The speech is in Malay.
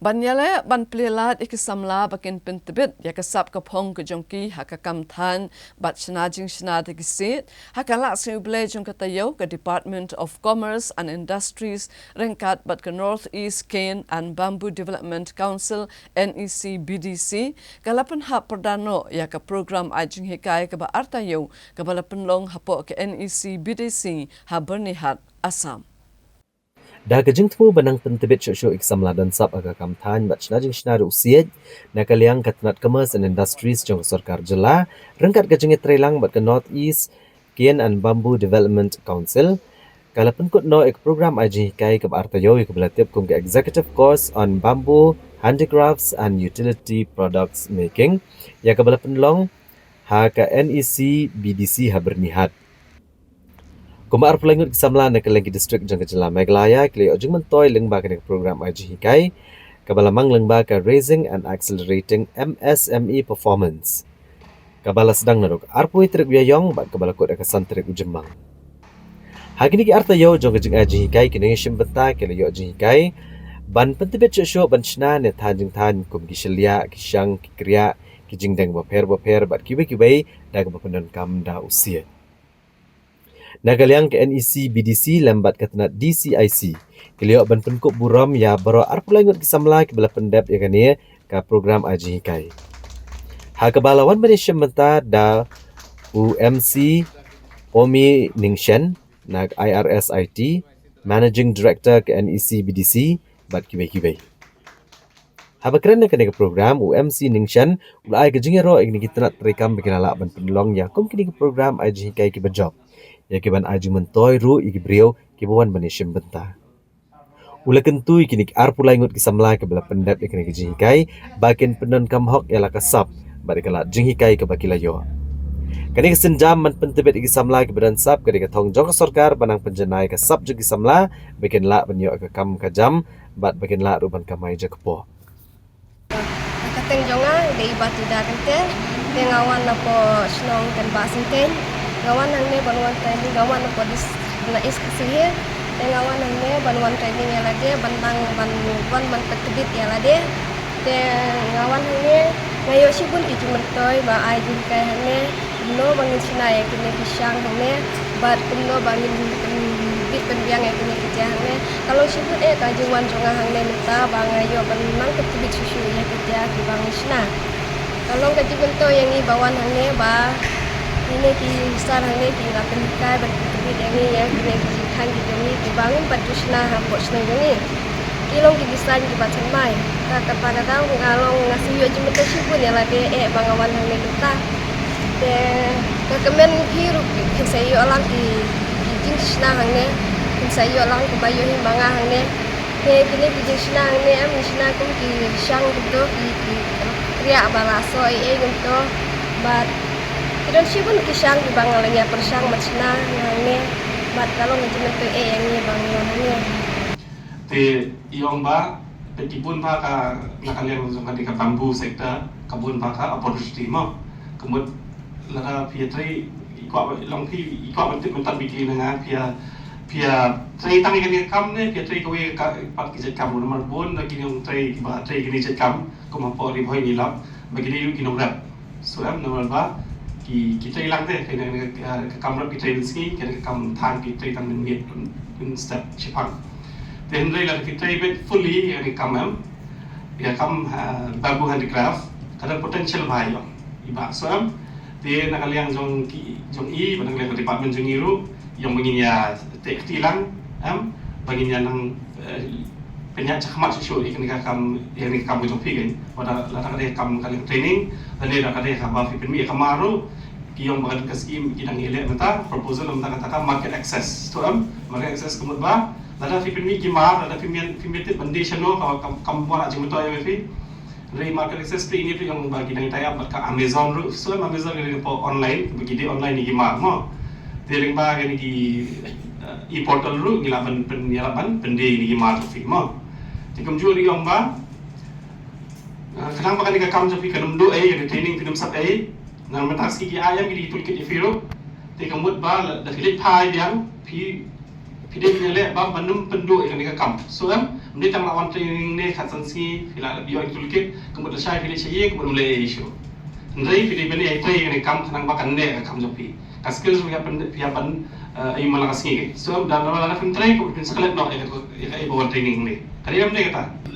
Banyale ban plelat ikisamla bakin pentebit yakasap kapong kejongki hakakam than bat shenajing shenad ikisit hakalak siuble jong katayo ke Department of Commerce and Industries rengkat bat ke North East Cane and Bamboo Development Council NEC BDC kalapan hap perdano ya ke program ajing hikai ke ba artayo ke balapan long hapo ke NEC BDC ha bernihat Assam. Dah kejeng temu benang pentebit syok-syok iksamla dan sab aga kamtan bat shnajing shnar usiaj na kaliang katnat commerce and industries jong sarkar jela rengkat kejeng trelang bat ke North East Cane and Bamboo Development Council kala penkut no ek program aji kai ke artayo ik belatip kum ke executive course on bamboo handicrafts and utility products making ya ke bala penlong ha ke NEC BDC ha bernihat Kumar pelangut kisamla na kalagi distrik jang kejela Meghalaya kli ojung mentoy lengba ke program aji hikai kabalamang lengba ke raising and accelerating MSME performance kabala sedang naruk arpui trik biayong bat kabala kod akasan trik ujemang hagini ki arta yo jong kejeng aji hikai kini shim benta kli yo aji hikai ban pentebet syok ban shna ne tanjing tan kum ki shelia ki syang ki kriya ki jingdeng baper bat kibai da kebapenan kam da usia Nagaliang ke NEC BDC lambat katnat DCIC. Keliok ban penkuk buram ya baro arpulangut kisamla ke bala pendap ya kania ka program aji hikai. Ha kebalawan Malaysia menta da UMC Omi Ningshen nag IRSIT Managing Director ke NEC BDC bat kibai. Ha bakran ke program UMC Ningshen ulai ke jingero igni kitnat rekam bikinala ban pendolong ya kum kini ke program aji hikai ki berjob. Ya kiban aji mentoy ru igi brio kibuan manishim benta. Ula kentui kini arpulai ngut kisamla ke bala pendap ikini kejihikai bakin penon kamhok yala kasap badikala jinghikai ke bakilayo. Kani kesenjam man pentebet igi samla ke badan sap kani katong jong sarkar banang penjenai ke sap jeng kisamla bikin la banyo ke kam kajam bat bikin la ruban kamai je kepo. Kateng jonga de ibatu dakente pengawan napo snong kan basenten gawan hangne banwan training gawan apa dis na is kasih gawan hangne banwan training ya lade bantang ban petebit ya lade te gawan hangne ngayo sibun ki mertoy ba ai jin kai hangne no bangin sina ya kini pisang hangne bat kuno bangin bit pendiang ya kini kerja hangne kalau sibun kajuan jonga hangne minta bangayo ban petebit susu ya kerja ki bangin sina kalau gaji bento yang i bawan hangne ba ini ki sarangnya ki lapan kai berkebit ini ya kini kan gitu ni dibangun patusna hapus na ini kilong ki bisan ki bacan mai kata pada tahu ngalong ngasih yo jemeta sibun ya lagi bangawan hang ni kita de kemen hiru ki sayo lang ki jingsna hang ni ki sayo lang ki bayo hi manga hang ni kini ki jingsna hang ni am nisna kum ki syang gitu ki kriya balaso gitu bat Tidak sih pun kisang di bangalanya persang macna yang bat kalau macam itu yang ni bangalanya. Te iong ba petipun ba ka nakaliang usung di bambu sektor kabun ba ka opportunity mo. Kemudian lara pietri ikwa long pi ikwa mentat bikin dengan pia tri tang ini kam ne pietri kowe pat kijet kam nomor pun lagi yang tri kini jet kam ko mampo ri boy ni lap begini yu kinom rap. So nomor ba kita hilang deh kena kamera kita ini sini kena kam than kita tang menit pun step cepat. Dan lain kita ini fully yang kam ya kam bamboo handicraft kadang potential bahaya. Iba soam dia nak kalian jong i pada kalian department jong iru yang begini ya tek tilang begini nang penyak cakap susu ni kena kam yang ni kam jong pi kan pada lata kalian kam kalian training dan dia kalian kam bafi penmi kamaru kiyong bagat ka scheme kinang ile mata proposal mata kata market access to market access kumut ba lada fi penmi kimar lada fi mete foundation no kam pora jimto ya fi re market access pri ini yang bagi nang tayap ka Amazon ru so Amazon ni po online begini online ni kimar mo teling ba ni ki e-portal ru ngilaban penyalaban pende ni kimar fi mo tikum ju ri yong ba kadang pakai ni kam japi kanum do yang training pinum sap nang mentas ki ayam ki tulkit ifiro te kamut ba da filit pai yang pi de le ba banum pendu yang ni kam so Mesti tang lawan training ni kat sansi fila bio ikut kemudian saya pilih saya kemudian mulai isu. Ndai pilih bani ai trai ni kam kanang bakan ne kam jopi. Kaskil sudah pan ay malakas ni. So dalam dalam trai kemudian sekali no ai bawa training ni. Kali am ni kata.